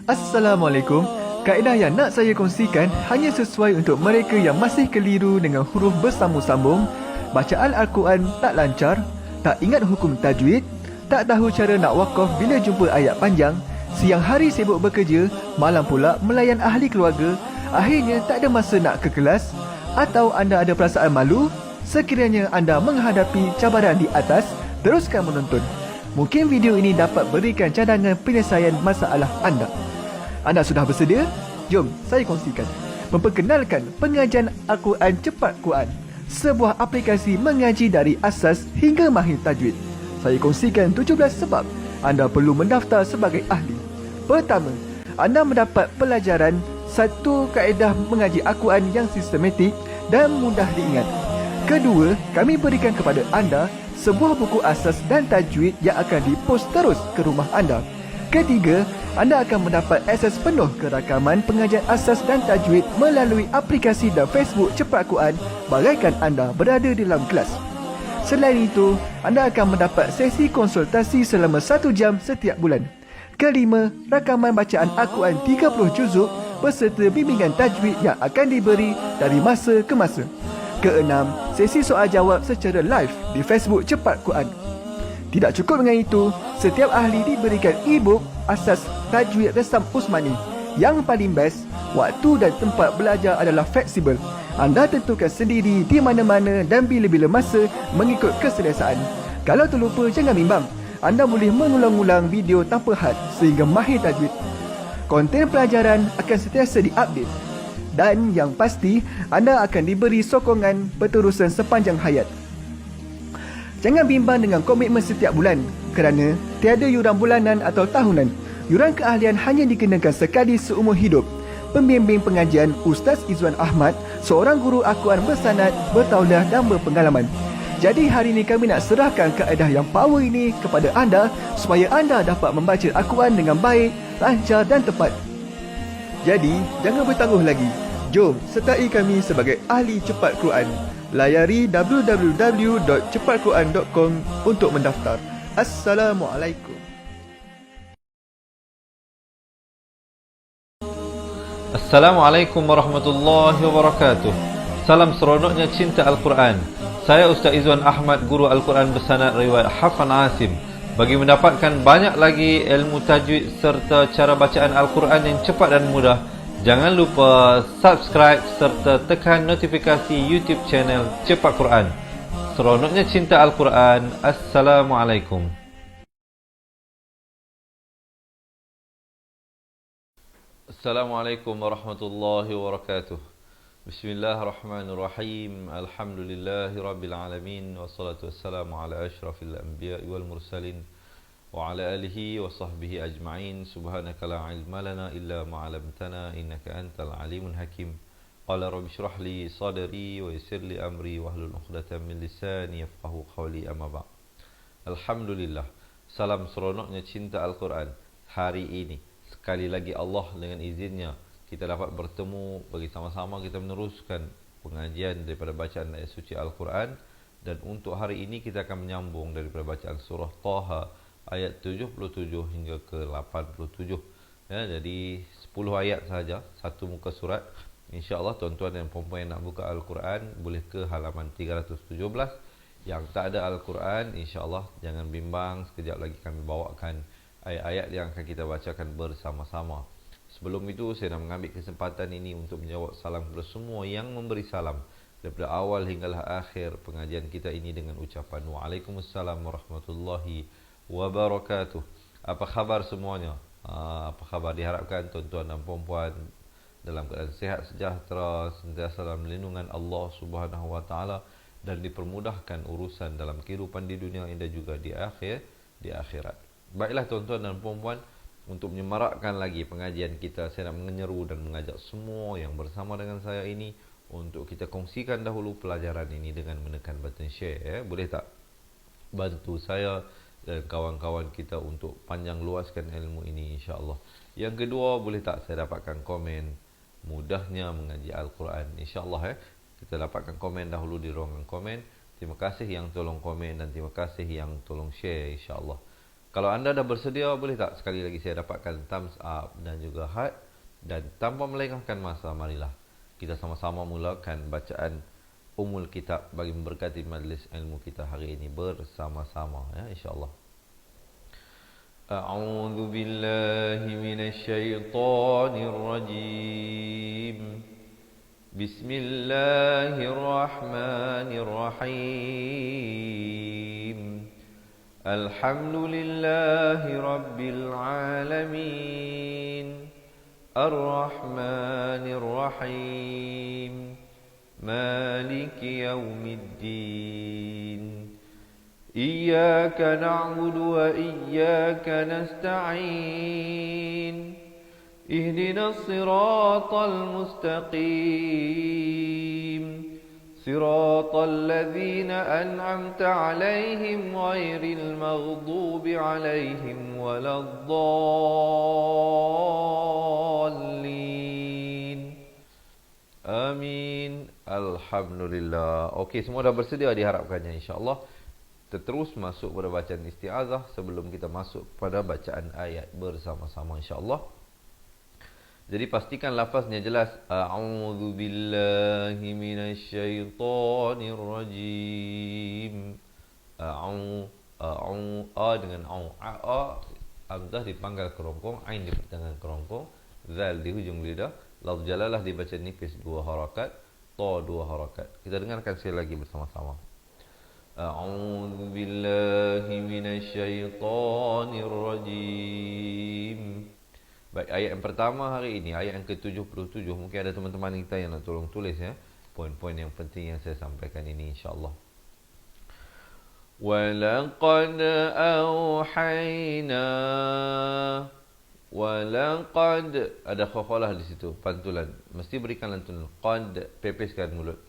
Assalamualaikum. Kaedah yang nak saya kongsikan hanya sesuai untuk mereka yang masih keliru dengan huruf bersambung-sambung, bacaan Al-Quran tak lancar, tak ingat hukum tajwid, tak tahu cara nak wakaf bila jumpa ayat panjang, siang hari sibuk bekerja, malam pula melayan ahli keluarga, akhirnya tak ada masa nak ke kelas, atau anda ada perasaan malu. Sekiranya anda menghadapi cabaran di atas, teruskan menonton. Mungkin video ini dapat berikan cadangan penyelesaian masalah anda. Anda sudah bersedia? Jom saya kongsikan. Memperkenalkan pengajian Al-Quran Cepat Quran, sebuah aplikasi mengaji dari asas hingga mahir tajwid. Saya kongsikan 17 sebab anda perlu mendaftar sebagai ahli. Pertama, anda mendapat pelajaran satu kaedah mengaji Al-Quran yang sistematik dan mudah diingat. Kedua, kami berikan kepada anda sebuah buku asas dan tajwid yang akan dipos terus ke rumah anda. Ketiga, anda akan mendapat akses penuh ke rakaman pengajian asas dan tajwid melalui aplikasi dan Facebook Cepat Quran bagaikan anda berada di dalam kelas. Selain itu, anda akan mendapat sesi konsultasi selama 1 jam setiap bulan. Kelima, rakaman bacaan Al-Quran 30 juzuk beserta bimbingan tajwid yang akan diberi dari masa ke masa. Keenam, sesi soal jawab secara live di Facebook Cepat Quran. Tidak cukup dengan itu, setiap ahli diberikan e-book asas tajwid resam Usmani. Yang paling best, waktu dan tempat belajar adalah fleksibel. Anda tentukan sendiri di mana-mana dan bila-bila masa mengikut keselesaan. Kalau terlupa, jangan bimbang. Anda boleh mengulang-ulang video tanpa had sehingga mahir tajwid. Konten pelajaran akan sentiasa diupdate. Dan yang pasti, anda akan diberi sokongan berterusan sepanjang hayat. Jangan bimbang dengan komitmen setiap bulan kerana tiada yuran bulanan atau tahunan. Yuran keahlian hanya dikenakan sekali seumur hidup. Pembimbing pengajian Ustaz Izwan Ahmad, seorang guru Al-Quran bersanad, bertauliah dan berpengalaman. Jadi hari ini kami nak serahkan kaedah yang power ini kepada anda supaya anda dapat membaca Al-Quran dengan baik, lancar dan tepat. Jadi, jangan bertangguh lagi. Jom sertai kami sebagai ahli cepat Quran. Layari www.cepatquran.com untuk mendaftar. Assalamualaikum. Assalamualaikum warahmatullahi wabarakatuh. Salam seronoknya cinta Al-Quran. Saya Ustaz Izwan Ahmad, guru Al-Quran bersanad riwayat Hafan Asim. Bagi mendapatkan banyak lagi ilmu tajwid serta cara bacaan Al-Quran yang cepat dan mudah, jangan lupa subscribe serta tekan notifikasi YouTube channel Cepat Quran. Seronoknya cinta Al-Quran. Assalamualaikum. Assalamualaikum warahmatullahi wabarakatuh. Bismillahirrahmanirrahim. Alhamdulillahi rabbil alamin. Wassalatu wassalamu ala ashrafil anbiya wal mursalin wa ala alihi wa sahbihi ajma'in. Subhanaka la ilma lana illa ma 'allamtana innaka antal alimun hakim. Qala rabbi shrah li sadri wa yassir li amri wahlul 'uqdatam min lisani yafqahu qawli, amma ba'd. Alhamdulillah. Salam seronoknya cinta Al-Quran. Hari ini sekali lagi Allah dengan izinnya kita dapat bertemu bagi sama-sama kita meneruskan pengajian daripada bacaan ayat suci Al-Quran. Dan untuk hari ini kita akan menyambung daripada bacaan surah Taha ayat 77 hingga ke 87. Ya, jadi 10 ayat sahaja, satu muka surat. InsyaAllah tuan-tuan dan puan-puan yang nak buka Al-Quran boleh ke halaman 317. Yang tak ada Al-Quran, insyaAllah jangan bimbang, sekejap lagi kami bawakan ayat-ayat yang akan kita bacakan bersama-sama. Sebelum itu, saya nak mengambil kesempatan ini untuk menjawab salam kepada semua yang memberi salam daripada awal hinggalah akhir pengajian kita ini dengan ucapan Waalaikumsalam warahmatullahi wabarakatuh. Apa khabar semuanya? Apa khabar? Diharapkan tuan-tuan dan puan-puan dalam keadaan sihat sejahtera, sentiasa dalam lindungan Allah Subhanahu wa taala dan dipermudahkan urusan dalam kehidupan di dunia ini dan juga di akhirat. Baiklah tuan-tuan dan puan-puan, untuk menyemarakkan lagi pengajian kita, saya nak menyeru dan mengajak semua yang bersama dengan saya ini untuk kita kongsikan dahulu pelajaran ini dengan menekan button share. Boleh tak bantu saya dan kawan-kawan kita untuk panjang luaskan ilmu ini, insya-Allah. Yang kedua, boleh tak saya dapatkan komen mudahnya mengaji Al-Quran, insya-Allah. Kita dapatkan komen dahulu di ruangan komen. Terima kasih yang tolong komen dan terima kasih yang tolong share, insya-Allah. Kalau anda dah bersedia, boleh tak sekali lagi saya dapatkan thumbs up dan juga heart. Dan tanpa melengahkan masa, marilah kita sama-sama mulakan bacaan Ummul Kitab bagi memberkati majlis ilmu kita hari ini bersama-sama, ya, insya-Allah. A'udzu billahi minasy syaithanir rajim. Bismillahirrahmanirrahim. Alhamdulillahi rabbil alamin. Ar-Rahmanir Rahim. Maliki yaumiddin. Iyyaka na'budu wa iyyaka nasta'in. Ihdinas siratal mustaqim. Siratal ladzina an'amta 'alaihim ghairil maghdubi 'alaihim waladdallin. Amin. Alhamdulillah. Okey, semua dah bersedia diharapkannya, insya-Allah. Kita terus masuk pada bacaan isti'azah sebelum kita masuk pada bacaan ayat bersama-sama, insya-Allah. Jadi pastikan lafaznya jelas. A'udzu billahi minasy syaithanir rajim. A dengan a hamzah dipanggal kerongkong, ain di pertengahan kerongkong, zal di hujung lidah, lafz jalalah dibaca nipis 2 harakat, ta 2 harakat. Kita dengarkan sekali lagi bersama-sama. A'udzu billahi minasy syaithanir rajim. Baik, ayat yang pertama hari ini, ayat yang ke-77. Mungkin ada teman-teman kita yang nak tolong tulis, ya, poin-poin yang penting yang saya sampaikan ini, insya-Allah. Walaqad auhayna. Walaqad, ada khafalah di situ, pantulan. Mesti berikan lantunan. Qad, pepeskan mulut.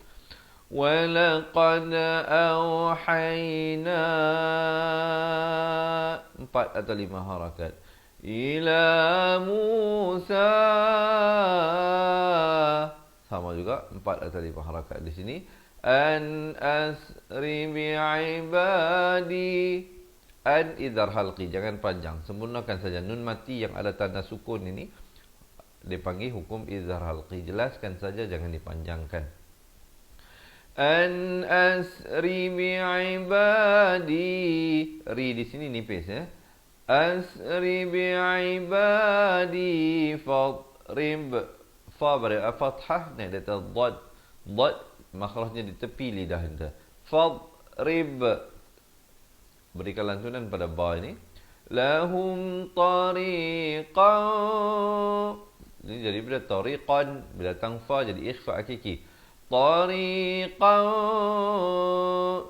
Walaqad auhayna. 4 atau 5 harakat. Ila Musa. Sama juga 4 atau 5 harakat di sini. An asri bi'ibadi. An idhar halqi, jangan panjang, sempurnakan saja. Nun mati yang ada tanda sukun ini dipanggil hukum idhar halqi. Jelaskan saja, jangan dipanjangkan. An asri bi'ibadi. Ri di sini nipis, ya. Asri bi'ibadi fadrib. Fa beri fathah ni ada dad. Dad makhrajnya di tepi lidah anda. Fadrib. Berikan lantunan pada ba ini. Lahum tariqan. Ini jadi bila tariqan, bila datang fa jadi ikhfa hakiki. Tariqan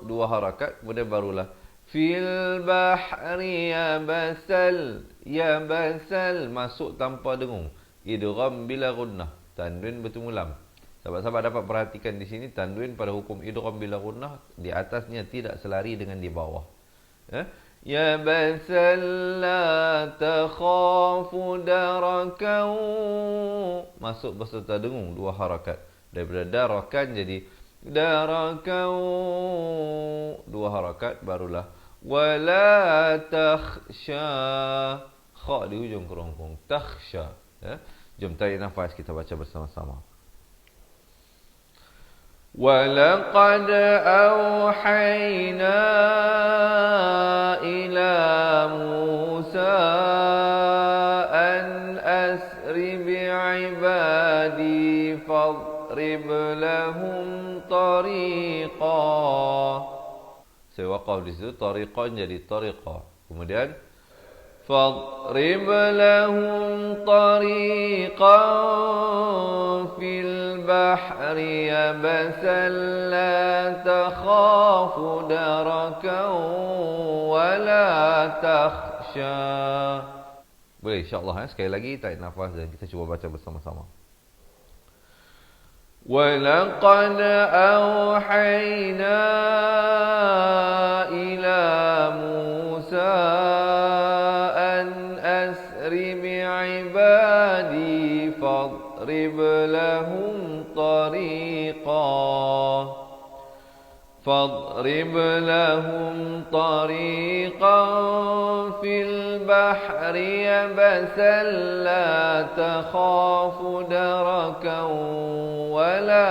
2 harakat, kemudian barulah fil bahri yabasal. Yabasal masuk tanpa dengung. Idgham bila gunnah, tanwin bertemu lam. Sahabat-sahabat dapat perhatikan di sini tanwin pada hukum idgham bila gunnah, di atasnya tidak selari dengan di bawah. Yabasal la takhafu darakan. Masuk beserta dengung 2 harakat. Daripada darakan jadi darakan 2 harakat, barulah wala takhsha. Kha di hujung kerongkong, takhsha, ya. Jom tarik nafas, kita baca bersama-sama. Walaqad auhayna ila Musa an asri bi'ibadi fadrib lahum tariqa. Saya waqaf di situ, tariqan jadi tariqa. Kemudian fadrib lahum tariqan fil bahri yabasan la takhafu darakan wa la takhsha. Boleh, insya-Allah, sekali lagi tarik nafas dan kita cuba baca bersama-sama. وَلَقَدْ أَوْحَيْنَا إِلَى مُوسَى أَنْ أَسْرِ بِعِبَادِي فَاضْرِبْ لَهُمْ طَرِيقًا فاضرب لهم طريقا في البحر يبسا لا تخاف دركا ولا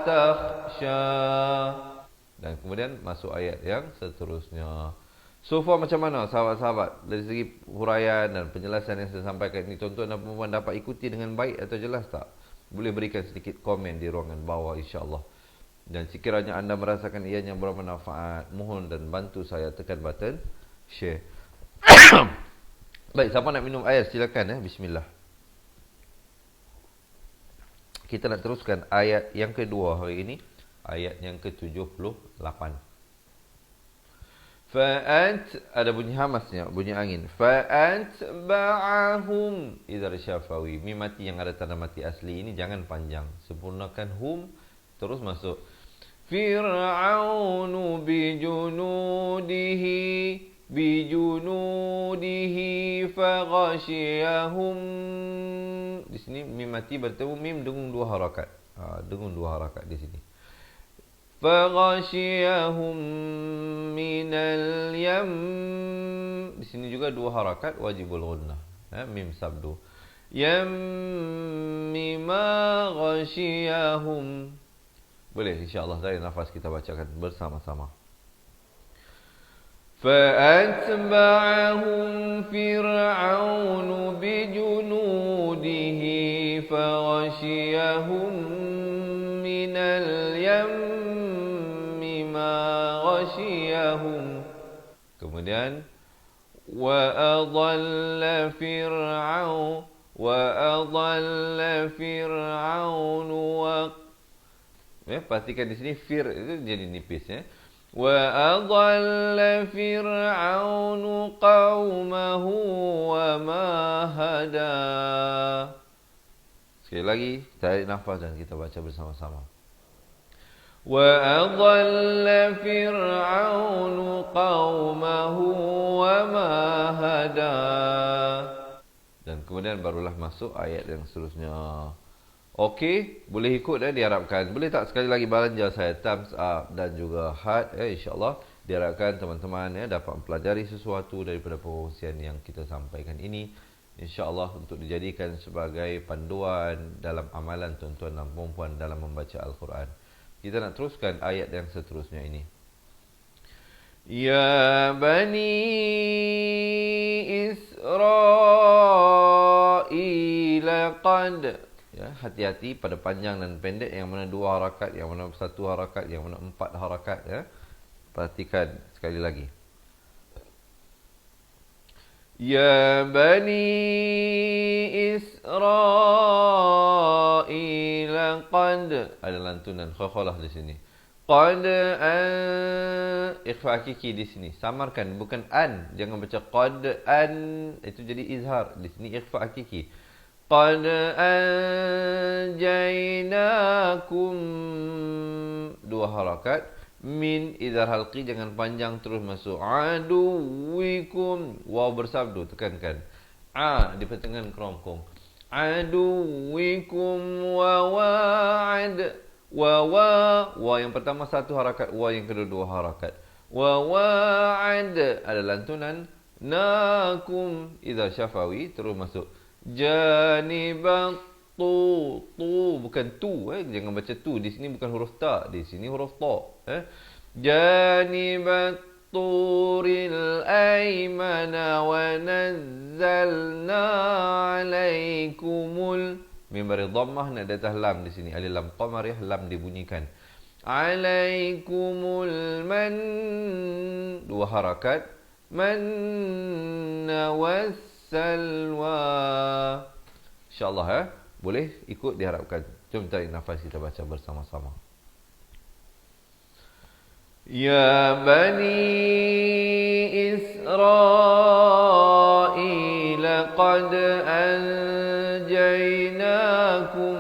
تخشى. Dan kemudian masuk ayat yang seterusnya. So far macam mana sahabat-sahabat? Dari segi huraian dan penjelasan yang saya sampaikan ini, tuan-tuan dan puan-puan dapat ikuti dengan baik atau jelas tak? Boleh berikan sedikit komen di ruangan bawah, insya-Allah. Dan sekiranya anda merasakan ianya bermanfaat, mohon dan bantu saya tekan button share. Baik, siapa nak minum air silakan bismillah. Kita nak teruskan ayat yang kedua hari ini, ayat yang ke-78. Ada bunyi hamasnya, bunyi angin. Fa'atba'ahum idhar syafawi. Mim mati yang ada tanda mati asli ini jangan panjang. Sempurnakan hum, terus masuk. Fir'aunu bijunudihi faghashiyahum. Di sini mim mati bertemu mim dengung dua harakat. Dengung dua harakat di sini. Faghashiyahum minal yam. Di sini juga dua harakat wajibul ghunnah. Mim sabdu. Yam mimma ghashiyahum. Boleh insya-Allah dari nafas kita bacakan bersama-sama. Fa'atba'ahum fir'aunu bijunudihi faghashiyahum minal yammi ma ghashiyahum. Kemudian wa adalla fir'aunu wa pastikan di sini fir itu jadi nipis Wa adalla fir'aunu qaumahu wa ma hada. Sekali lagi, tarik nafas dan kita baca bersama-sama. Wa adalla fir'aunu qaumahu wa ma hada. Dan kemudian barulah masuk ayat yang seterusnya. Okey, boleh ikut diharapkan. Boleh tak sekali lagi belanja saya thumbs up dan juga heart insya-Allah. Diharapkan teman-teman dapat mempelajari sesuatu daripada perkongsian yang kita sampaikan ini, insya-Allah untuk dijadikan sebagai panduan dalam amalan tuan-tuan dan puan-puan dalam membaca Al-Quran. Kita nak teruskan ayat yang seterusnya ini. Ya bani Israil qad. Hati-hati pada panjang dan pendek, yang mana dua harakat, yang mana satu harakat, yang mana empat harakat. Perhatikan sekali lagi. Ya bani Israil qad. Ada lantunan khakhalah di sini. Qad ikhfa hakiki di sini. Samarkan, bukan an. Jangan baca qad an, itu jadi izhar. Di sini ikhfa hakiki. Qad anjaynakum. Dua harakat. Min idhar halqi, jangan panjang terus masuk. Aduwikum. Waw bersabdu, tekankan. Di pertengahan kerongkong. Aduwikum wa wa'ad. Wa yang pertama satu harakat. Wa yang kedua dua harakat. Wa wa'ad. Ada lantunan. Nakum idhar syafawi, terus masuk. Janibat tu bukan tu jangan baca tu. Di sini bukan huruf ta, di sini huruf ta. Janibat turil aymana wa nazzalna alaikumul. Mimbar dhammah nak datah lam di sini. Alif lam qamariyah, lam dibunyikan. Alaikumul man, dua harakat. Manna was salwa. InsyaAllah boleh ikut diharapkan. Jom tarik nafas kita baca bersama-sama. Ya bani Israil qad anjaynakum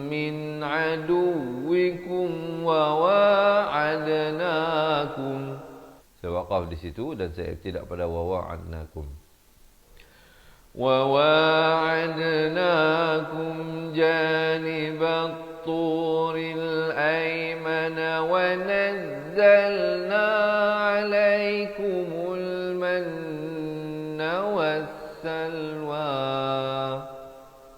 min aduwikum wa wa'adnakum. Saya waqaf di situ dan saya tidak pada wa wa'adnakum. وَوَاعَدْنَاكُمْ جَانِبَ الطُّورِ الْأَيْمَنَ وَنَزَّلْنَا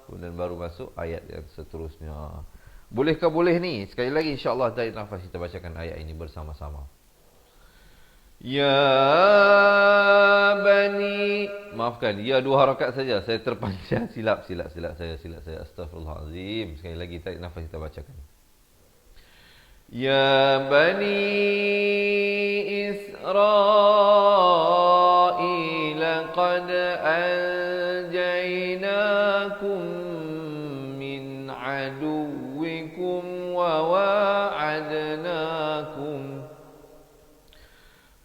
Kemudian baru masuk ayat yang seterusnya. Bolehkah boleh ni? Sekali lagi insya-Allah tarik nafas kita bacakan ayat ini bersama-sama. Ya bani, maafkan, ya dua harakat saja. Saya terpanjang, silap saya. Astaghfirullahalazim. Sekali lagi tarik nafas kita bacakan. Ya bani Israel qad anjaynakum min aduwikum wa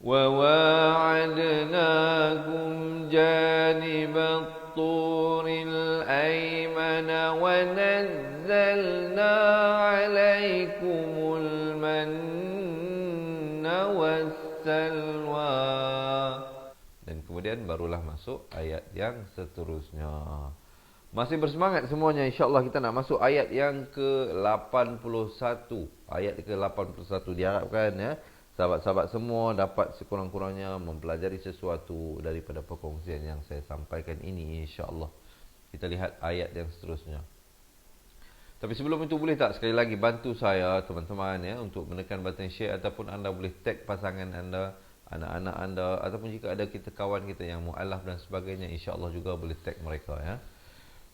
وواعدناكم جانب الطور الأيمن ونزلنا عليكم المن والسلوى. Dan kemudian barulah masuk ayat yang seterusnya. Masih bersemangat semuanya, insya-Allah kita nak masuk ayat yang ke-81. Ayat ke-81 diharapkan ya sahabat-sahabat semua dapat sekurang-kurangnya mempelajari sesuatu daripada perkongsian yang saya sampaikan ini, insya-Allah. Kita lihat ayat yang seterusnya. Tapi sebelum itu boleh tak sekali lagi bantu saya teman-teman ya untuk menekan button share, ataupun anda boleh tag pasangan anda, anak-anak anda, ataupun jika ada kita kawan kita yang mualaf dan sebagainya, insya-Allah juga boleh tag mereka ya.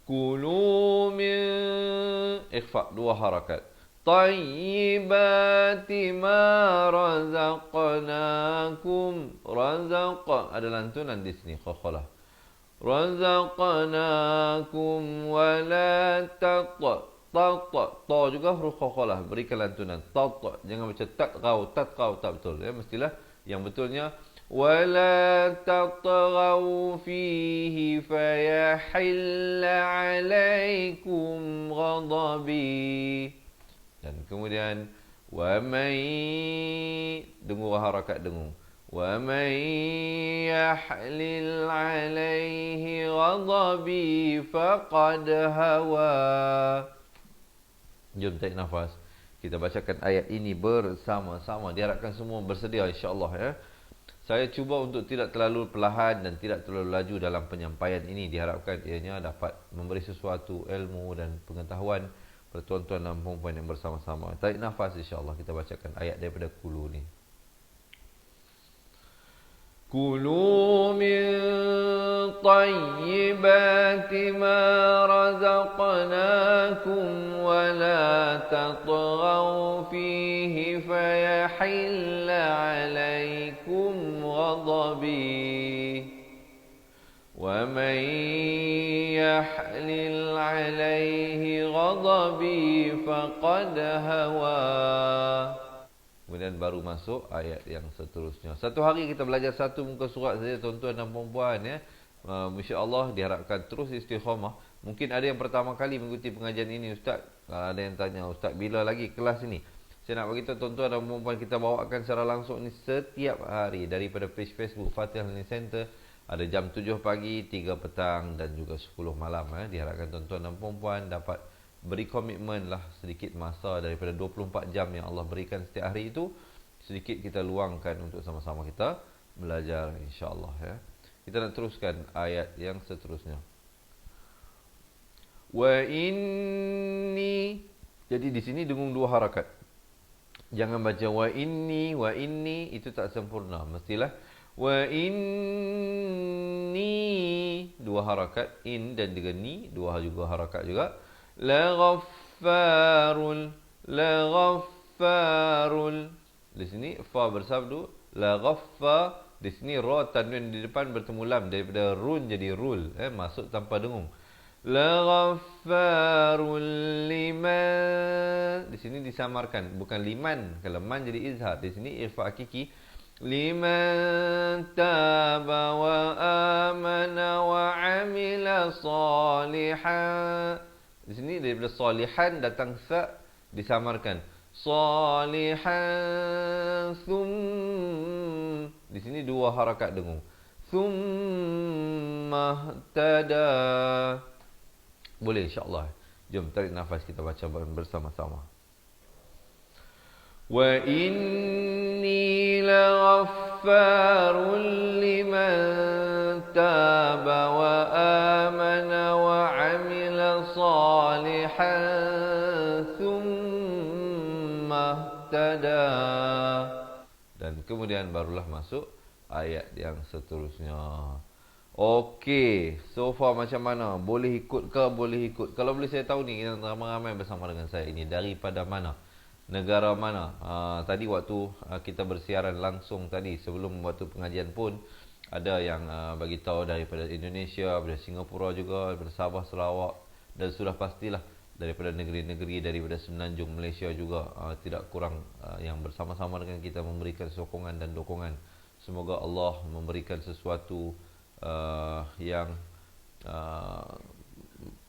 Kulu min ikhfa, dua harakat. Tayyibati ma razaqnakum. Razaq ada lantunan di sini, khakhalah. Razaqnakum wa la ta juga huruf khakhalah, berikan lantunan. Jangan baca tatqau, tak betul ya, mestilah yang betulnya wa la tatghaw fihi fayahilla alaikum ghadabi. Dan kemudian wa may, dengung harakat dengung. Wa may yahlil alaihi ghadabi faqad hawa. Jom tarik nafas. Kita bacakan ayat ini bersama-sama. Diharapkan semua bersedia insya-Allah ya. Saya cuba untuk tidak terlalu perlahan dan tidak terlalu laju dalam penyampaian ini. Diharapkan ianya dapat memberi sesuatu ilmu dan pengetahuan tuan-tuan dan puan-puan yang bersama-sama. Tarik nafas insya-Allah, kita bacakan ayat daripada Kulu ni. Kulu min tayyibati ma razaqnakum wa la tatghaw fihi fayahilla alaykum ghadabi. وَمَنْ يَحْلِلْ عَلَيْهِ غَضَبِي فَقَدْ هَوَى. Kemudian baru masuk ayat yang seterusnya. Satu hari kita belajar satu muka surat saja tuan-tuan dan puan-puan ya. Insya-Allah diharapkan terus istiqamah. Mungkin ada yang pertama kali mengikuti pengajian ini, ustaz. Ada yang tanya, ustaz bila lagi kelas ini? Saya nak beritahu tuan-tuan dan puan-puan, kita bawakan secara langsung ni setiap hari daripada page Facebook Fatihah Learning Center. Ada jam 7 pagi, 3 petang dan juga 10 malam. Diharapkan tuan-tuan dan puan-puan dapat beri komitmen lah sedikit masa daripada 24 jam yang Allah berikan setiap hari itu. Sedikit kita luangkan untuk sama-sama kita belajar insya-Allah ya. Kita nak teruskan ayat yang seterusnya. Wa inni. Jadi di sini dengung dua harakat. Jangan baca wa inni itu tak sempurna. Mestilah wa inni, dua harakat, in dan juga ni, dua juga harakat juga. La ghaffarul. Di sini fa bersabdu, la ghaffa. Di sini ra tanwin di depan bertemu lam, daripada run jadi rul, masuk tanpa dengung. La ghaffarul liman. Di sini disamarkan, bukan liman. Kalau man jadi izhar. Di sini irfa hakiki. Liman taba wa amana wa amila salihan. Di sini daripada salihan datang sa, disamarkan. Salihan di sini dua harakat dengung. Thumma tada. Boleh insya-Allah. Jom tarik nafas, kita baca bersama-sama. Wa inni laghaffarul liman taba wa thumma ihtada. Dan kemudian barulah masuk ayat yang seterusnya. Okey, so far macam mana? Boleh ikut ke? Boleh ikut. Kalau boleh saya tahu ni, kita ramai-ramai bersama dengan saya ini. Daripada mana? Negara mana? Tadi waktu kita bersiaran langsung tadi, sebelum waktu pengajian pun, ada yang bagi tahu daripada Indonesia, daripada Singapura juga, daripada Sabah, Sarawak. Dan sudah pastilah daripada negeri-negeri, daripada Semenanjung Malaysia juga. Tidak kurang yang bersama-sama dengan kita memberikan sokongan dan dokongan. Semoga Allah memberikan sesuatu yang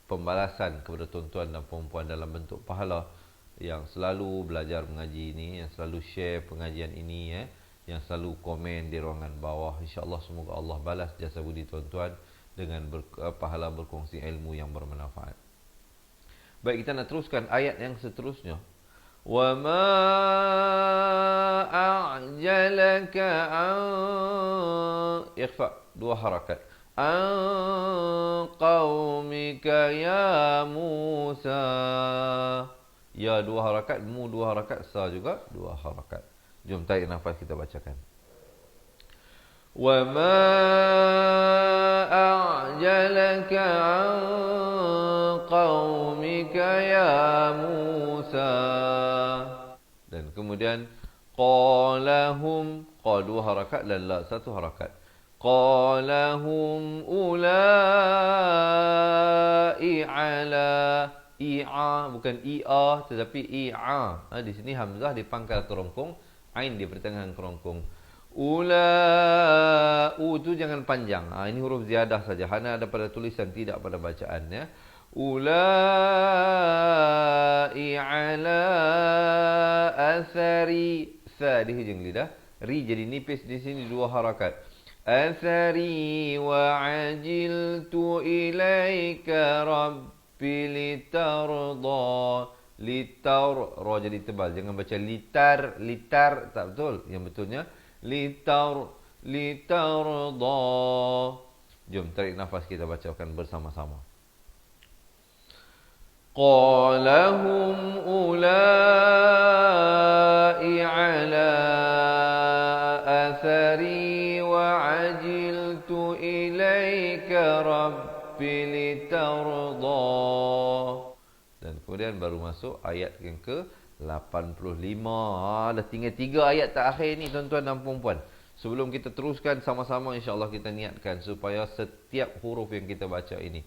pembalasan kepada tuan-tuan dan puan-puan dalam bentuk pahala, yang selalu belajar mengaji ini, yang selalu share pengajian ini, yang selalu komen di ruangan bawah. InsyaAllah semoga Allah balas jasa budi tuan-tuan dengan pahala berkongsi ilmu yang bermanfaat. Baik, kita nak teruskan ayat yang seterusnya. Wa ma a'jalaka an ikhfa, 2 harakat. An qaumika ya Musa. Ya 2 harakat, mu 2 harakat, sa juga 2 harakat. Jom tarik nafas, kita bacakan. Wa ma a'jalaka an qaumika ya Musa. Dan kemudian qalahum, qa 2 harakat dan la 1 harakat. Qalahum ulai ala, i'a bukan ia tetapi i'a. Di sini hamzah di pangkal kerongkong, ain di pertengahan kerongkong. U tu jangan panjang. Ini huruf ziyadah saja. Hanya ada pada tulisan, tidak pada bacaan, ya. Ulai ala athari. Sa di hujung lidah. Ri jadi nipis di sini 2 harakat. Athari wa ajiltu ilaika rabbi litarda. Litar, ra jadi tebal. Jangan baca litar, litar, tak betul. Yang betulnya litarda. Jom tarik nafas, kita bacakan bersama-sama. Qalahum ulai ala athari wa ajiltu ilaika rabbi litarda. Dan kemudian baru masuk ayat yang ke-85. Dah tinggal 3 ayat terakhir ni tuan-tuan dan puan-puan. Sebelum kita teruskan sama-sama, insya-Allah kita niatkan supaya setiap huruf yang kita baca ini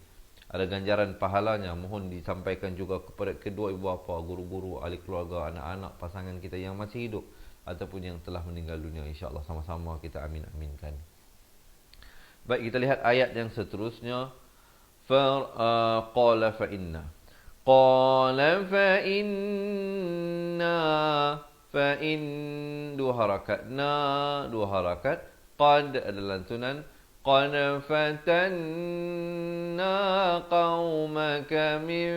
ada ganjaran pahalanya. Mohon disampaikan juga kepada kedua ibu bapa, guru-guru, ahli keluarga, anak-anak, pasangan kita yang masih hidup ataupun yang telah meninggal dunia. InsyaAllah sama-sama kita amin-aminkan. Baik, kita lihat ayat yang seterusnya. Qala fa inna. Qala fa inna. Fa in 2 harakat. Na 2 harakat. Qad adalah lantunan. Qad fatanna qaumaka min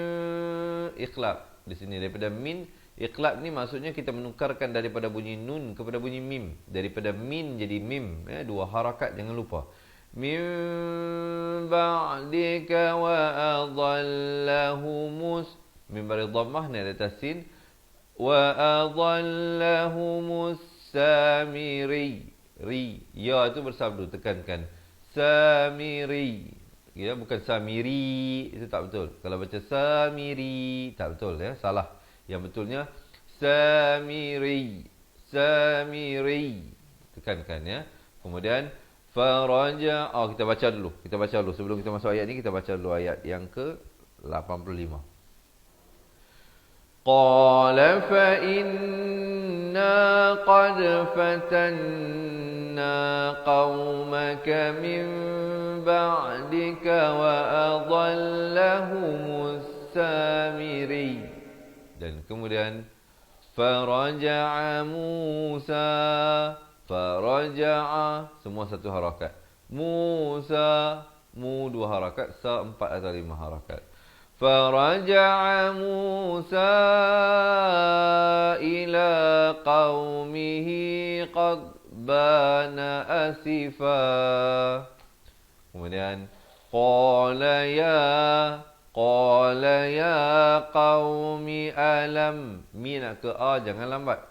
iqlab. Di sini daripada min, iqlab ni maksudnya kita menukarkan daripada bunyi nun kepada bunyi mim. Daripada min jadi mim, 2 harakat, jangan lupa. Min ba'dika wa adhallahumus, min bari dhammah ni ada tasin. Wa adhallahumus samiri. Ri, ya itu bersabdu, tekankan. Samiri. Ya, bukan samiri, itu tak betul. Kalau baca samiri, tak betul, ya, salah. Yang betulnya samiri. Samiri. Tekankan, ya. Kemudian faraja. Kita baca dulu. Kita baca dulu sebelum kita masuk ayat ni, kita baca dulu ayat yang ke-85. Qala fa inna qad fatanna qaumaka min ba'dika wa adhallahumus samiri. Dan kemudian faraja'a Musa. Faraja'a, semua 1 harakat. Musa, mu 2 harakat, sa 4 atau 5 harakat. Faraja'a Musa ila qaumihi qad bana asifa. Kemudian qala ya alam. Mi nak ke a, jangan lambat.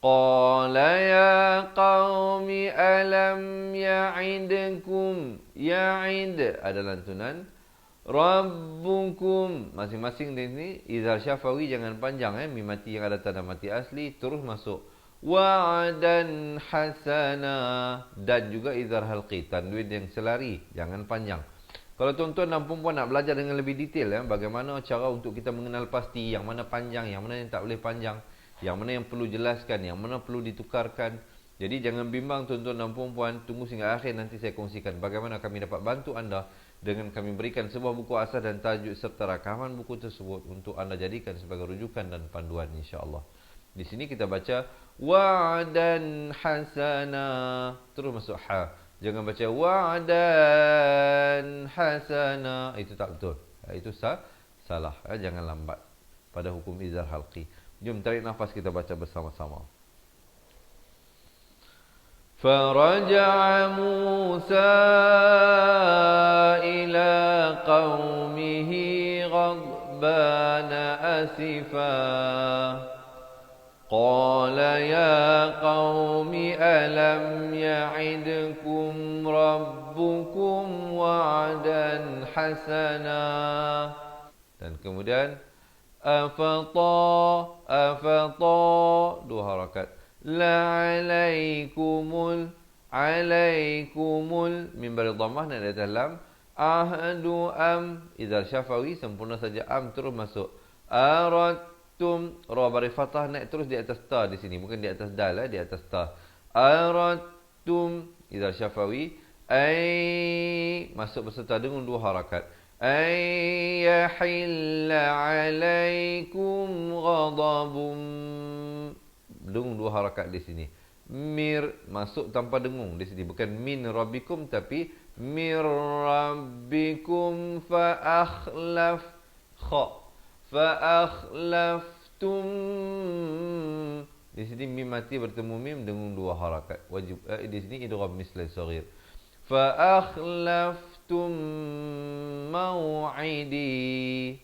Qala ya qaumi alam ya'idkum. Ya'id ada lantunan. Rabbukum. Masing-masing di sini izhar syafawi jangan panjang. Mi mati yang ada tanda mati asli. Terus masuk. Wa'dan hasana. Dan juga izhar halqi. Tanwin yang selari. Jangan panjang. Kalau tuan-tuan dan puan nak belajar dengan lebih detail, bagaimana cara untuk kita mengenal pasti yang mana panjang, yang mana yang tak boleh panjang, yang mana yang perlu jelaskan, yang mana perlu ditukarkan. Jadi jangan bimbang tuan-tuan dan puan, tunggu sehingga akhir nanti saya kongsikan bagaimana kami dapat bantu anda dengan kami berikan sebuah buku asas dan tajuk serta rakaman buku tersebut untuk anda jadikan sebagai rujukan dan panduan insya-Allah. Di sini kita baca wa'dan hasana, terus masuk ha. Jangan baca wa'dan hasana. Itu tak betul. Itu salah. Jangan lambat pada hukum izhar halqi. Jom tarik nafas kita baca bersama-sama. Faraja'a Musa ila qaumihi ghadbana asifa. Qala ya qaumi alam ya'idkum rabbukum wa'dan hasana. Dan kemudian afata dua harakat. La'alaikumul min bari dhammah nak di atas lam. Ahdu am izhar syafawi sempurna saja am terus masuk. Ra bari fathah naik terus di atas ta di sini, bukan di atas dal, di atas ta. Aradtum izhar syafawi masuk beserta dengan dua harakat. Yahilla alaikum ghadabum, dengung dua harakat di sini. Mir masuk tanpa dengung di sini, bukan min rabbikum tapi mir rabbikum fa akhlaf kha. Fa'akhlaftum. Di sini mim mati bertemu mim dengan dua harakat. Wajib di sini idgham misl saghir. Fa'akhlaftum mau'idi.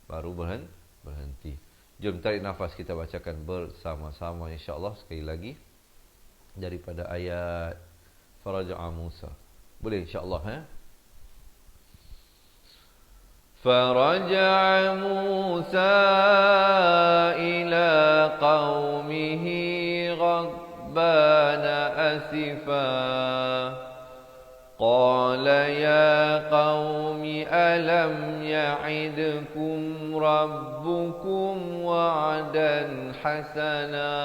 Baru berhenti. Jom tarik nafas kita bacakan bersama-sama insya-Allah sekali lagi daripada ayat Faraja'a Musa. Boleh insya-Allah فرجع موسى إلى قومه غضبان أسفا قال يا قوم ألم يعدكم ربكم وعدا حسنا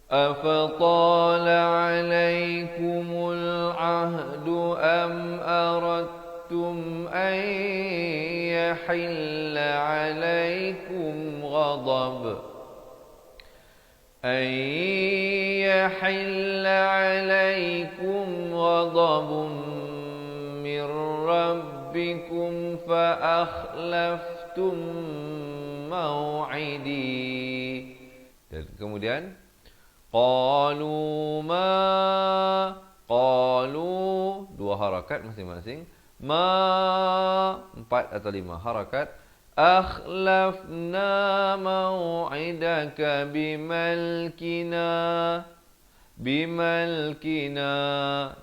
أفطال عليكم العهد أم أردتم أن يحل عليكم غضب من ربكم فأخلفتم موعدي. Dan kemudian qalu dua harakat masing-masing. Ma 4 atau 5 harakat. Akhlafna mau'idaka bimalkina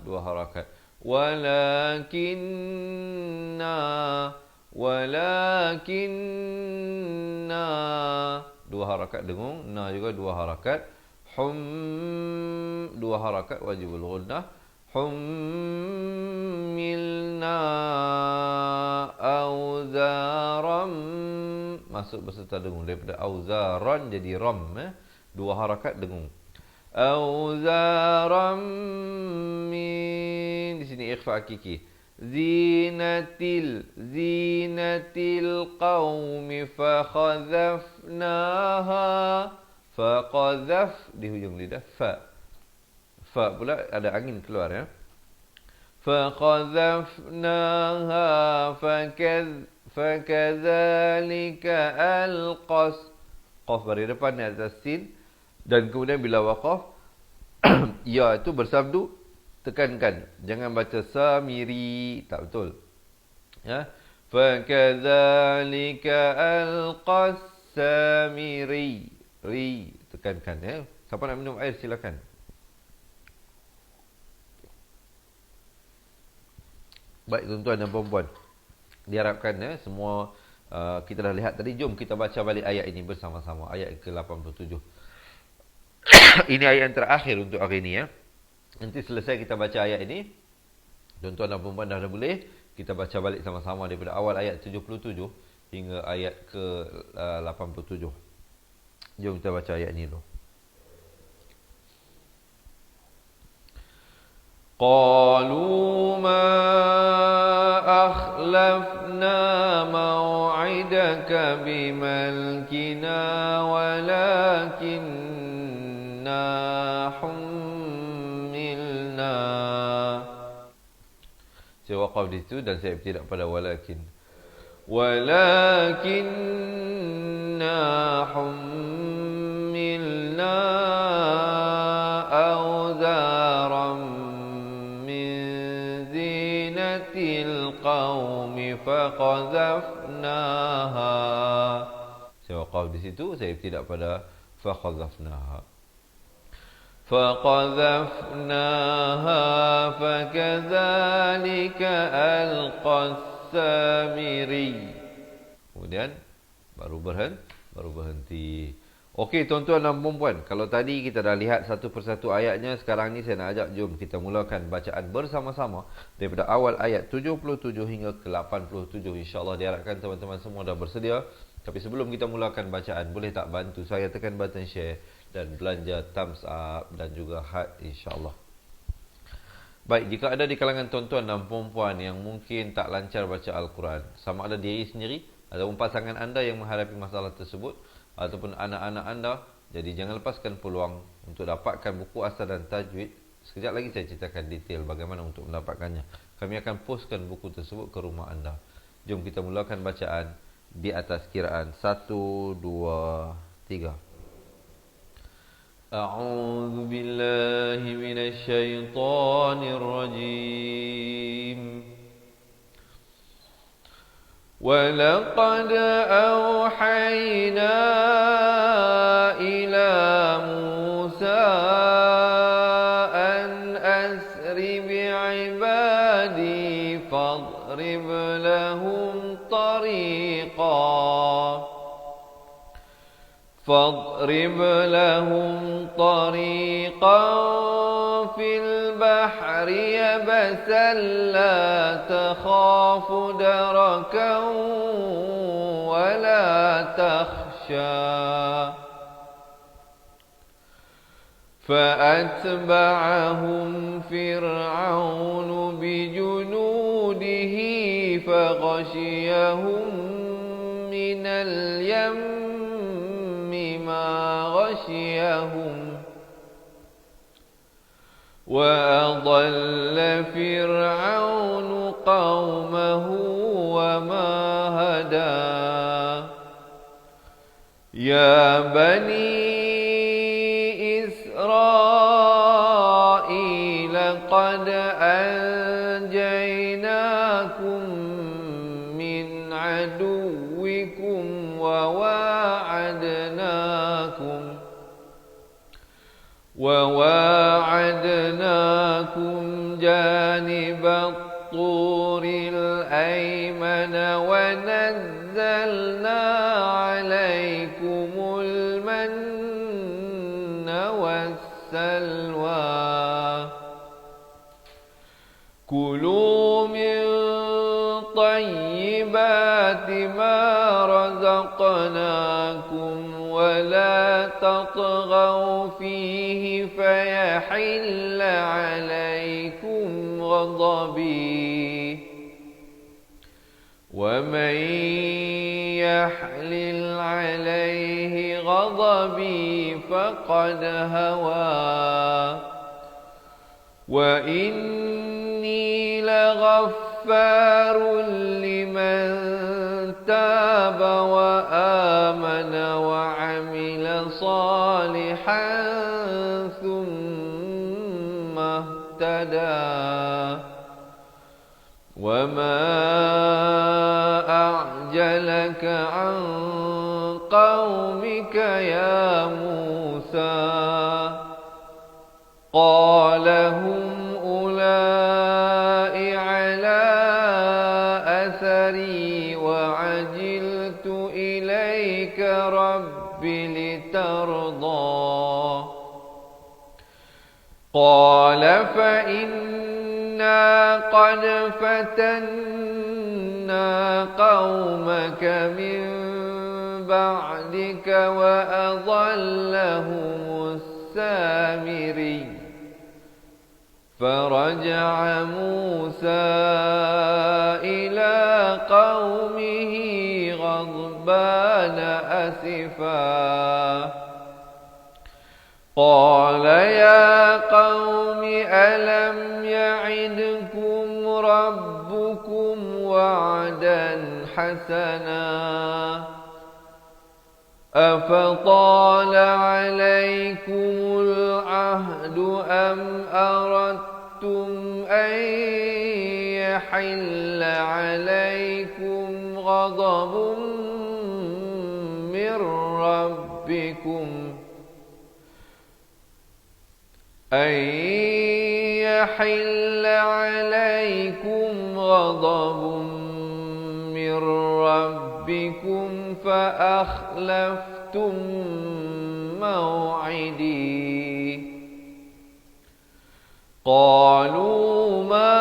dua harakat. Walakinna dua harakat dengung. Na juga dua harakat. Dua harakat wajibul ghunnah. Hummilna auzaram, masuk beserta dengung daripada auzaran jadi ram, dua harakat dengung. Auzaram min, di sini ikhfa hakiki. Zinatil qaumi faqadhaf di hujung lidah fa pula ada angin keluar Faqadhafnaha fakadzalika alqas. Qaf bari depan di atas sin dan kemudian bila waqaf ya itu bersabdu tekankan, jangan baca samiri, tak betul. Ya. Fakadzalika al-Samiri. Ri, tekankan ya. Siapa nak minum air silakan. Baik tuan-tuan dan puan-puan. Diharapkan ya semua kita dah lihat tadi. Jom kita baca balik ayat ini bersama-sama. Ayat ke-87. Ini ayat yang terakhir untuk hari ini ya. Nanti selesai kita baca ayat ini, tuan-tuan dan puan-puan dah boleh kita baca balik sama-sama daripada awal ayat 77 hingga ayat ke-87. Jom kita baca ayat ini dulu. Qalu ma akhlafna maw'idaka bimalkina walakinna hummilna. Saya waqaf di situ dan saya tidak pada walakinna hummilna awzaram min zinatil qaumi faqadhafnaha. Saya waqaf di situ, saya tidak pada faqadhafnaha. فَقَذَفْنَاهَا فَكَذَلِكَ أَلْقَى السَّامِرِيُّ. Kemudian baru berhenti. Okey tuan-tuan dan puan-puan, kalau tadi kita dah lihat satu persatu ayatnya, sekarang ni saya nak ajak jom kita mulakan bacaan bersama-sama daripada awal ayat 77 hingga ke 87. InsyaAllah diharapkan teman-teman semua dah bersedia. Tapi sebelum kita mulakan bacaan, boleh tak bantu saya tekan button share dan belanja thumbs up dan juga heart insya-Allah. Baik, jika ada di kalangan tuan-tuan dan puan-puan yang mungkin tak lancar baca Al-Quran, sama ada diri sendiri ataupun pasangan anda yang menghadapi masalah tersebut ataupun anak-anak anda, jadi jangan lepaskan peluang untuk dapatkan buku asal dan tajwid. Sekejap lagi saya ceritakan detail bagaimana untuk mendapatkannya. Kami akan postkan buku tersebut ke rumah anda. Jom kita mulakan bacaan di atas kiraan 1, 2, 3. أعوذ بالله من الشيطان الرجيم ولقد أوحينا إلى موسى أن أسر بعبادي فاضرب لهم طريقا في البحر يبسا لا تخاف دركا ولا تخشى فأتبعهم فرعون بجنوده فغشيهم من اليم ما غشيهم وأضل فرعون قومه وما هدى يا بني إسرائيل قد أنجيناكم من عدوكم وواعدناكم جانب الطور الأيمن ونزلنا عليكم المن والسلوى كلوا من طيبات ما رزقناكم ولا تطغوا فيه فيحل عليكم غضبي ومن يحلل عليه غضبي فقد هوى وإني لغفار لمن تاب وآمن وعمل صالحا ثم اهتدى وما لك عن قومك يا موسى قال هم أولئك على أثري وعجلت إليك رب لترضى قال فإنا قد فتنا قومك من بعدك وأضلهم السامري فرجع موسى إلى قومه غضبان أسفا قال يا قوم ألم يعدكم ربكم وعدا حسنا أفطال عليكم العهد أم أردتم أن يحل عليكم غضب من ربكم أن يحل عليكم غضب من ربكم فأخلفتم موعدي قالوا ما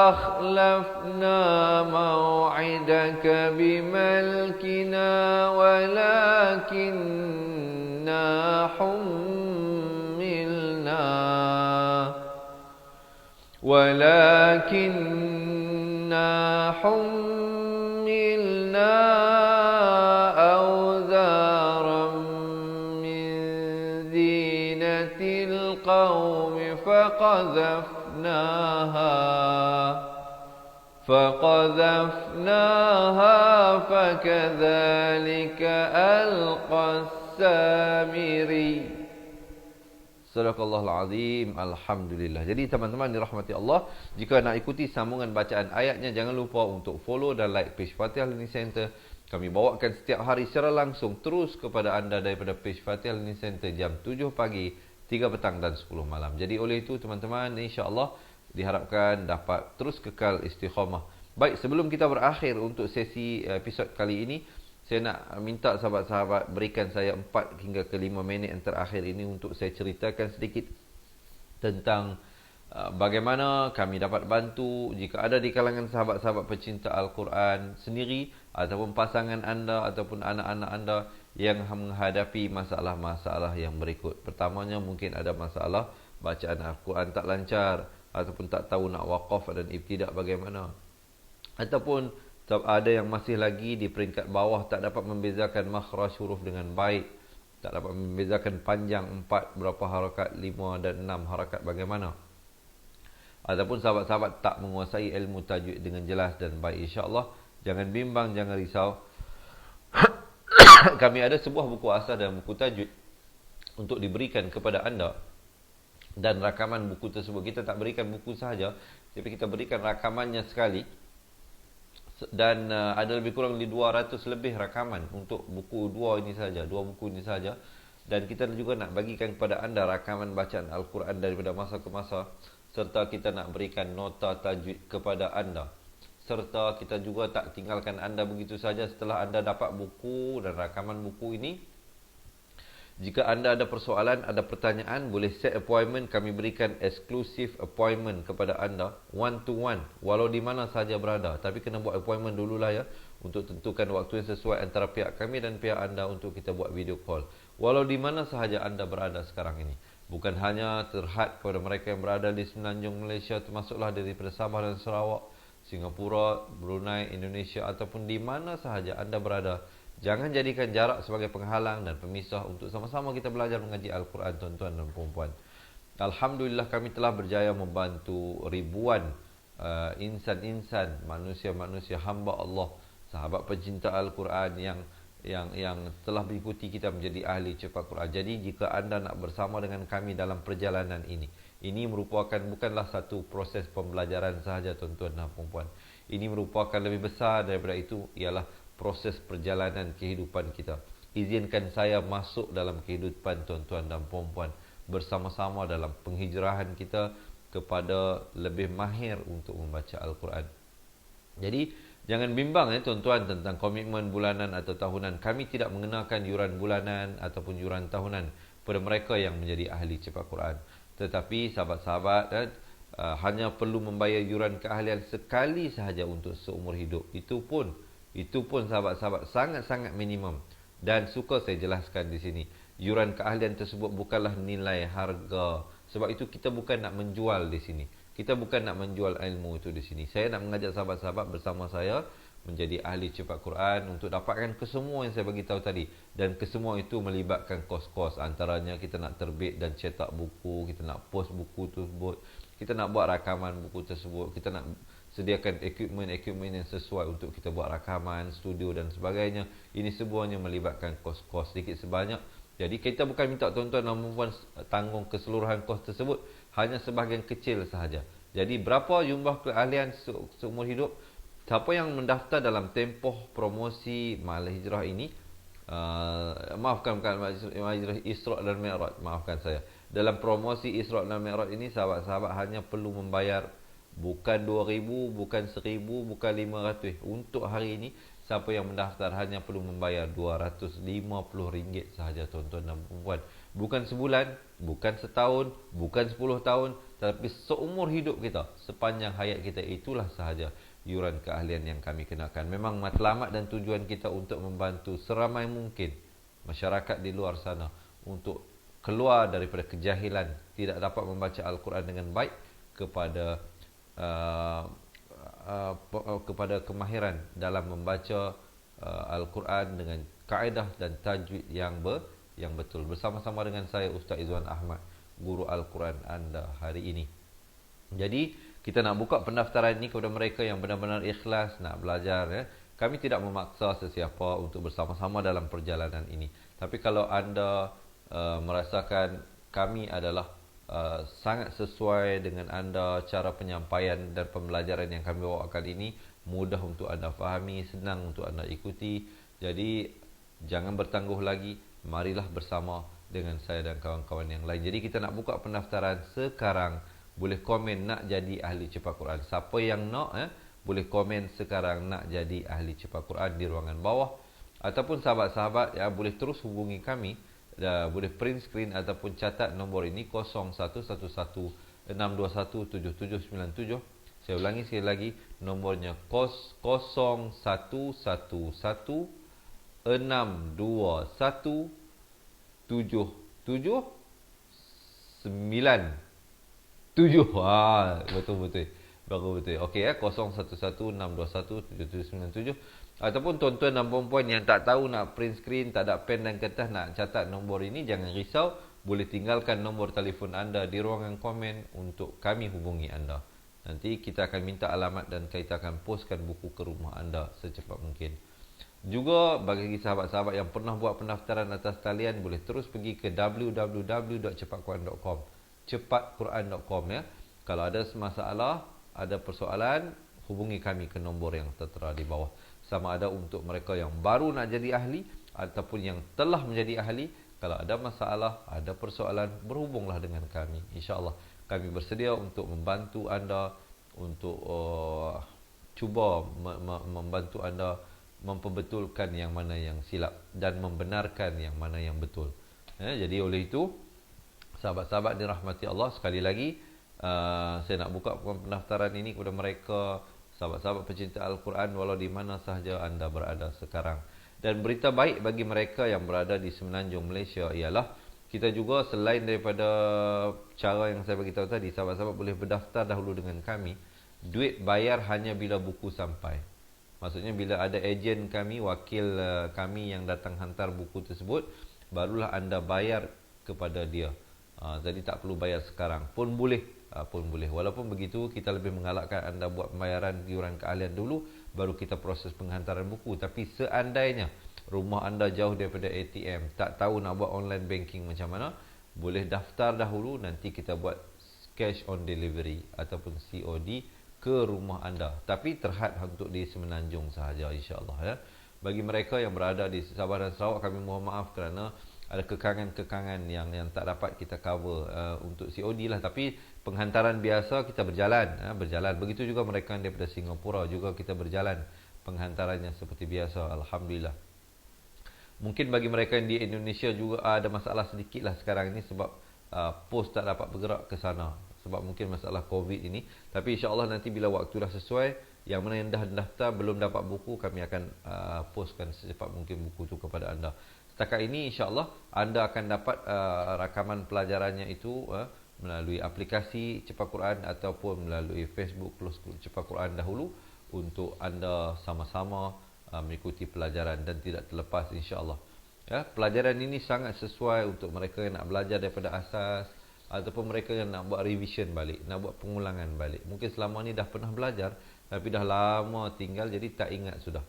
أخلفنا موعدك بملكنا ولكننا حملنا أوزارا من زينة القوم فقذفناها فكذلك ألقى السامري. Sadaqallahul Azim. Alhamdulillah. Jadi teman-teman dirahmati Allah, jika nak ikuti sambungan bacaan ayatnya, jangan lupa untuk follow dan like page Fatihah Learning Center. Kami bawakan setiap hari secara langsung terus kepada anda daripada page Fatihah Learning Center jam 7 pagi, 3 petang dan 10 malam. Jadi oleh itu teman-teman, insya-Allah diharapkan dapat terus kekal istiqamah. Baik, sebelum kita berakhir untuk sesi episod kali ini, saya nak minta sahabat-sahabat berikan saya 4 hingga ke 5 minit yang terakhir ini untuk saya ceritakan sedikit tentang bagaimana kami dapat bantu jika ada di kalangan sahabat-sahabat pecinta Al-Quran sendiri ataupun pasangan anda ataupun anak-anak anda yang menghadapi masalah-masalah yang berikut. Pertamanya mungkin ada masalah bacaan Al-Quran tak lancar ataupun tak tahu nak waqaf dan ibtidak bagaimana. Ataupun ada yang masih lagi di peringkat bawah tak dapat membezakan makhraj huruf dengan baik, tak dapat membezakan panjang 4 berapa harakat, 5 dan 6 harakat bagaimana. Ataupun sahabat-sahabat tak menguasai ilmu tajwid dengan jelas dan baik. InsyaAllah jangan bimbang, jangan risau. Kami ada sebuah buku asas dan buku tajwid untuk diberikan kepada anda. Dan rakaman buku tersebut, kita tak berikan buku sahaja, tapi kita berikan rakamannya sekali. Dan ada lebih kurang 200 lebih rakaman untuk buku dua buku ini saja. Dan kita juga nak bagikan kepada anda rakaman bacaan Al-Quran daripada masa ke masa, serta kita nak berikan nota tajwid kepada anda. Serta kita juga tak tinggalkan anda begitu saja setelah anda dapat buku dan rakaman buku ini. Jika anda ada persoalan, ada pertanyaan, boleh set appointment. Kami berikan exclusive appointment kepada anda, one to one, walau di mana sahaja berada. Tapi kena buat appointment dululah ya, untuk tentukan waktu yang sesuai antara pihak kami dan pihak anda untuk kita buat video call. Walau di mana sahaja anda berada sekarang ini. Bukan hanya terhad kepada mereka yang berada di Semenanjung Malaysia, termasuklah daripada Sabah dan Sarawak, Singapura, Brunei, Indonesia, ataupun di mana sahaja anda berada. Jangan jadikan jarak sebagai penghalang dan pemisah untuk sama-sama kita belajar mengaji Al-Quran, tuan-tuan dan puan-puan. Alhamdulillah kami telah berjaya membantu ribuan insan-insan, manusia-manusia hamba Allah, sahabat pencinta Al-Quran yang telah mengikuti kita menjadi ahli cepat Quran. Jadi jika anda nak bersama dengan kami dalam perjalanan ini, Ini merupakan bukanlah satu proses pembelajaran sahaja tuan-tuan dan puan-puan. Ini merupakan lebih besar daripada itu, ialah proses perjalanan kehidupan kita. Izinkan saya masuk dalam kehidupan tuan-tuan dan puan-puan, bersama-sama dalam penghijrahan kita kepada lebih mahir untuk membaca Al-Quran. Jadi jangan bimbang tuan-tuan tentang komitmen bulanan atau tahunan. Kami tidak mengenakan yuran bulanan ataupun yuran tahunan pada mereka yang menjadi ahli cepat Quran. Tetapi sahabat-sahabat hanya perlu membayar yuran keahlian sekali sahaja untuk seumur hidup. Itu pun sahabat-sahabat sangat-sangat minimum. Dan suka saya jelaskan di sini, yuran keahlian tersebut bukanlah nilai harga. Sebab itu kita bukan nak menjual di sini. Kita bukan nak menjual ilmu itu di sini. Saya nak mengajak sahabat-sahabat bersama saya menjadi ahli cepat Quran untuk dapatkan kesemua yang saya bagi tahu tadi. Dan kesemua itu melibatkan kos-kos. Antaranya kita nak terbit dan cetak buku, kita nak post buku tersebut, kita nak buat rakaman buku tersebut, kita nak sediakan equipment yang sesuai untuk kita buat rakaman, studio dan sebagainya. Ini semuanya melibatkan kos-kos sedikit sebanyak. Jadi kita bukan minta tuan-tuan dan puan tanggung keseluruhan kos tersebut, hanya sebahagian kecil sahaja. Jadi berapa jumlah keahlian seumur hidup? Siapa yang mendaftar dalam tempoh promosi Mahalia Hijrah ini, bukan Majlis Isra' dan Mi'raj, maafkan saya. Dalam promosi Isra' dan Mi'raj ini, sahabat-sahabat hanya perlu membayar bukan 2,000, bukan 1,000, bukan 500. Untuk hari ini, siapa yang mendaftar hanya perlu membayar RM250 sahaja tuan-tuan dan puan-puan. Bukan sebulan, bukan setahun, bukan 10 tahun, tetapi seumur hidup kita, sepanjang hayat kita, itulah sahaja yuran keahlian yang kami kenakan. Memang matlamat dan tujuan kita untuk membantu seramai mungkin masyarakat di luar sana untuk keluar daripada kejahilan, tidak dapat membaca Al-Quran dengan baik, kepada kemahiran dalam membaca Al-Quran dengan kaedah dan tajwid yang betul. Bersama-sama dengan saya, Ustaz Izwan Ahmad, guru Al-Quran anda hari ini. Jadi kita nak buka pendaftaran ini kepada mereka yang benar-benar ikhlas nak belajar. Kami tidak memaksa sesiapa untuk bersama-sama dalam perjalanan ini. Tapi kalau anda merasakan kami adalah sangat sesuai dengan anda, cara penyampaian dan pembelajaran yang kami bawakan ini mudah untuk anda fahami, senang untuk anda ikuti. Jadi jangan bertangguh lagi, marilah bersama dengan saya dan kawan-kawan yang lain. Jadi kita nak buka pendaftaran sekarang. Boleh komen nak jadi ahli cepat Quran. Siapa yang nak boleh komen sekarang nak jadi ahli cepat Quran di ruangan bawah. Ataupun sahabat-sahabat boleh terus hubungi kami, boleh print screen ataupun catat nombor ini 0111-621-7797. Saya ulangi sekali lagi, nombornya 0111-621-7797. Betul-betul. Baru betul. Okey 0116217797. Ataupun tuan-tuan dan puan-puan yang tak tahu nak print screen, tak ada pen dan kertas nak catat nombor ini, jangan risau, boleh tinggalkan nombor telefon anda di ruangan komen untuk kami hubungi anda. Nanti kita akan minta alamat dan kita akan postkan buku ke rumah anda secepat mungkin. Juga bagi sahabat-sahabat yang pernah buat pendaftaran atas talian, boleh terus pergi ke www.cepatquran.com, cepatquran.com Kalau ada masalah, ada persoalan, hubungi kami ke nombor yang tertera di bawah. Sama ada untuk mereka yang baru nak jadi ahli ataupun yang telah menjadi ahli, kalau ada masalah, ada persoalan, berhubunglah dengan kami. InsyaAllah kami bersedia untuk membantu anda, untuk cuba membantu anda memperbetulkan yang mana yang silap dan membenarkan yang mana yang betul. Jadi oleh itu, sahabat-sahabat dirahmati Allah, sekali lagi saya nak buka pendaftaran ini kepada mereka, sahabat-sahabat pecinta Al-Quran walau di mana sahaja anda berada sekarang. Dan berita baik bagi mereka yang berada di semenanjung Malaysia ialah kita juga, selain daripada cara yang saya beritahu tadi, sahabat-sahabat boleh berdaftar dahulu dengan kami. Duit bayar hanya bila buku sampai. Maksudnya bila ada ejen kami, wakil kami yang datang hantar buku tersebut, barulah anda bayar kepada dia. Jadi tak perlu bayar sekarang pun boleh. Walaupun begitu, kita lebih menggalakkan anda buat pembayaran iuran keahlian dulu, baru kita proses penghantaran buku. Tapi seandainya rumah anda jauh daripada ATM, tak tahu nak buat online banking macam mana, boleh daftar dahulu, nanti kita buat cash on delivery ataupun COD ke rumah anda, tapi terhad untuk di Semenanjung sahaja insya-Allah ya. Bagi mereka yang berada di Sabah dan Sarawak, kami mohon maaf kerana ada kekangan-kekangan yang tak dapat kita cover untuk COD lah, tapi penghantaran biasa kita berjalan. Begitu juga mereka yang daripada Singapura juga kita berjalan penghantarannya seperti biasa, alhamdulillah. Mungkin bagi mereka yang di Indonesia juga ada masalah sedikit lah sekarang ini sebab pos tak dapat bergerak ke sana sebab mungkin masalah COVID ini. Tapi insya-Allah nanti bila waktu dah sesuai, yang mana yang dah daftar belum dapat buku, kami akan postkan secepat mungkin buku tu kepada anda. Setakat ini insya-Allah anda akan dapat rakaman pelajarannya itu melalui aplikasi Cepat Quran ataupun melalui Facebook Cepat Quran dahulu untuk anda sama-sama mengikuti pelajaran dan tidak terlepas insya-Allah. Ya, pelajaran ini sangat sesuai untuk mereka yang nak belajar daripada asas ataupun mereka yang nak buat revision balik, nak buat pengulangan balik. Mungkin selama ni dah pernah belajar tapi dah lama tinggal jadi tak ingat sudah.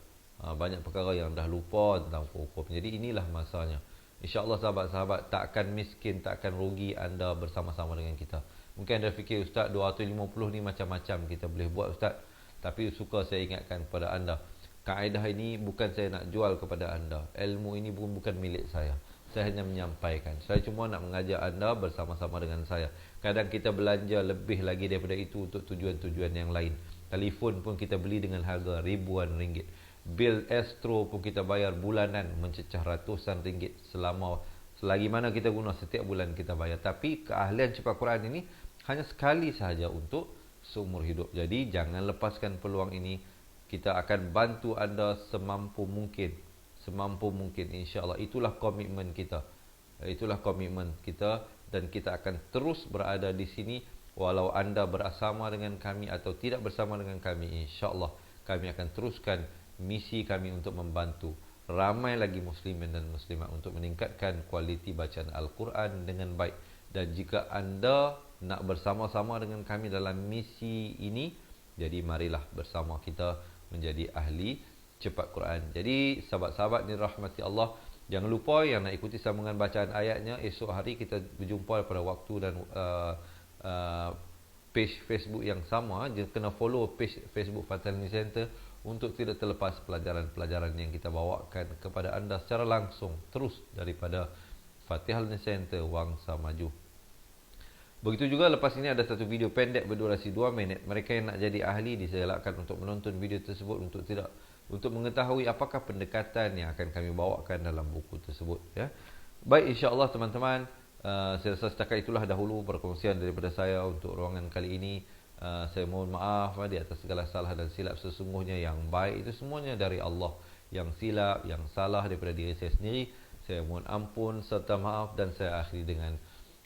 Banyak perkara yang dah lupa tentang hukum. Jadi inilah masanya. InsyaAllah sahabat-sahabat tak akan miskin, tak akan rugi anda bersama-sama dengan kita. Mungkin anda fikir, Ustaz 250 ni macam-macam kita boleh buat Ustaz. Tapi suka saya ingatkan kepada anda, kaedah ini bukan saya nak jual kepada anda. Ilmu ini bukan milik saya. Saya hanya menyampaikan. Saya cuma nak mengajak anda bersama-sama dengan saya. Kadang kita belanja lebih lagi daripada itu untuk tujuan-tujuan yang lain. Telefon pun kita beli dengan harga ribuan ringgit. Bil Astro pun kita bayar bulanan mencecah ratusan ringgit selagi mana kita guna, setiap bulan kita bayar. Tapi keahlian Cepat Quran ini hanya sekali sahaja untuk seumur hidup. Jadi jangan lepaskan peluang ini. Kita akan bantu anda semampu mungkin. InsyaAllah. Itulah komitmen kita. Dan kita akan terus berada di sini walau anda bersama dengan kami atau tidak bersama dengan kami. InsyaAllah kami akan teruskan misi kami untuk membantu ramai lagi muslimin dan muslimat untuk meningkatkan kualiti bacaan Al-Quran dengan baik. Dan jika anda nak bersama-sama dengan kami dalam misi ini, jadi marilah bersama kita menjadi ahli Cepat Quran. Jadi sahabat-sahabat ni rahmati Allah, jangan lupa yang nak ikuti sambungan bacaan ayatnya, esok hari kita berjumpa pada waktu dan page Facebook yang sama. Jangan kena follow page Facebook Fatihah Learning Center untuk tidak terlepas pelajaran-pelajaran yang kita bawakan kepada anda secara langsung terus daripada Fatihah Learning Center Wangsa Maju. Begitu juga lepas ini ada satu video pendek berdurasi 2 minit. Mereka yang nak jadi ahli digalakkan untuk menonton video tersebut untuk mengetahui apakah pendekatan yang akan kami bawakan dalam buku tersebut ya. Baik, insya-Allah teman-teman, saya rasa setakat itulah dahulu perkongsian daripada saya untuk ruangan kali ini. Saya mohon maaf di atas segala salah dan silap. Sesungguhnya yang baik itu semuanya dari Allah, yang silap, yang salah daripada diri saya sendiri, saya mohon ampun serta maaf. Dan saya akhiri dengan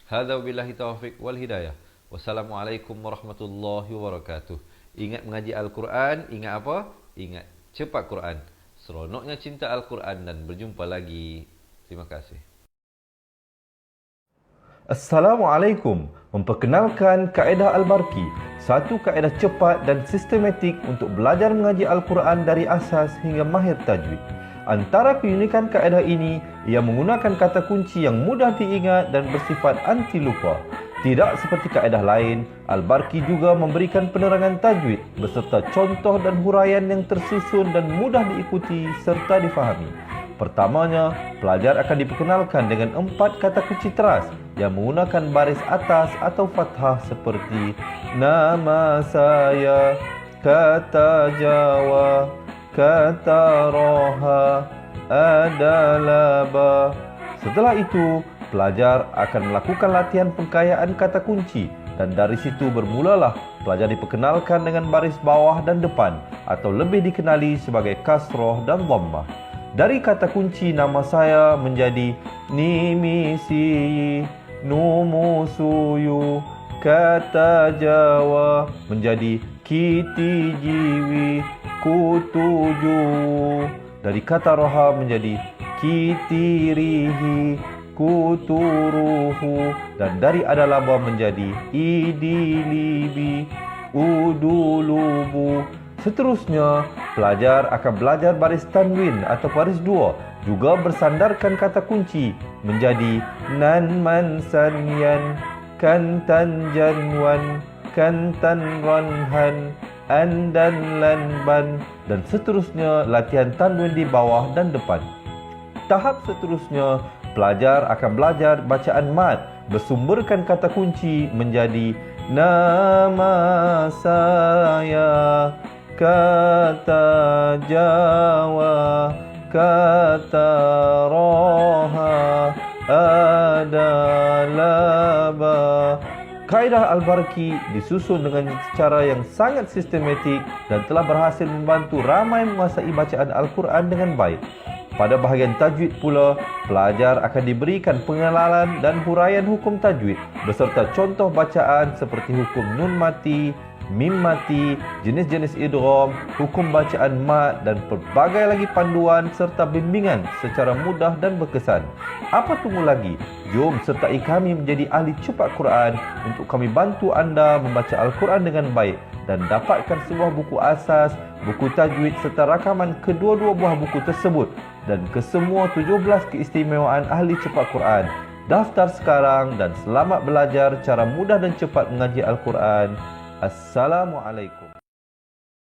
hadza billahi taufiq wal hidayah. Wassalamualaikum warahmatullahi wabarakatuh. Ingat mengaji Al-Quran, ingat apa? Ingat Cepat Quran. Seronoknya cinta Al-Quran dan berjumpa lagi. Terima kasih. Assalamualaikum. Memperkenalkan kaedah Al-Barqi, satu kaedah cepat dan sistematik untuk belajar mengaji Al-Quran dari asas hingga mahir tajwid. Antara keunikan kaedah ini, ia menggunakan kata kunci yang mudah diingat dan bersifat anti lupa. Tidak seperti kaedah lain, Al-Barqi juga memberikan penerangan tajwid beserta contoh dan huraian yang tersusun dan mudah diikuti serta difahami. Pertamanya, pelajar akan diperkenalkan dengan 4 kata kunci teras yang menggunakan baris atas atau fathah seperti nama saya, kata Jawa, kata Roha, adalah ba. Setelah itu, pelajar akan melakukan latihan pengkayaan kata kunci dan dari situ bermulalah pelajar diperkenalkan dengan baris bawah dan depan atau lebih dikenali sebagai kasroh dan dhammah. Dari kata kunci nama saya menjadi nimisi, numusuyu, kata Jawa menjadi kiti jiwi, kutuju. Dari kata roha menjadi kitirihi, kuturuhu. Dan dari adalaba menjadi idilibi, udulubu. Seterusnya, pelajar akan belajar baris tanwin atau baris 2, juga bersandarkan kata kunci menjadi nan man san yan, kantan janwan, kantan ranhan, an dan lan ban, dan seterusnya latihan tanwin di bawah dan depan. Tahap seterusnya, pelajar akan belajar bacaan mad bersumberkan kata kunci menjadi nama saya, kata Jawa, kata roha adalah ba. Kaedah Al-Barki disusun dengan cara yang sangat sistematik dan telah berhasil membantu ramai menguasai bacaan Al-Quran dengan baik. Pada bahagian tajwid pula, pelajar akan diberikan pengenalan dan huraian hukum tajwid beserta contoh bacaan seperti hukum nun mati, mim mati, jenis-jenis idgham, hukum bacaan mad dan pelbagai lagi panduan serta bimbingan secara mudah dan berkesan. Apa tunggu lagi? Jom sertai kami menjadi ahli cepat Quran untuk kami bantu anda membaca Al-Quran dengan baik dan dapatkan sebuah buku asas, buku tajwid serta rakaman kedua-dua buah buku tersebut dan kesemua 17 keistimewaan ahli cepat Quran. Daftar sekarang dan selamat belajar cara mudah dan cepat mengaji Al-Quran. Assalamualaikum.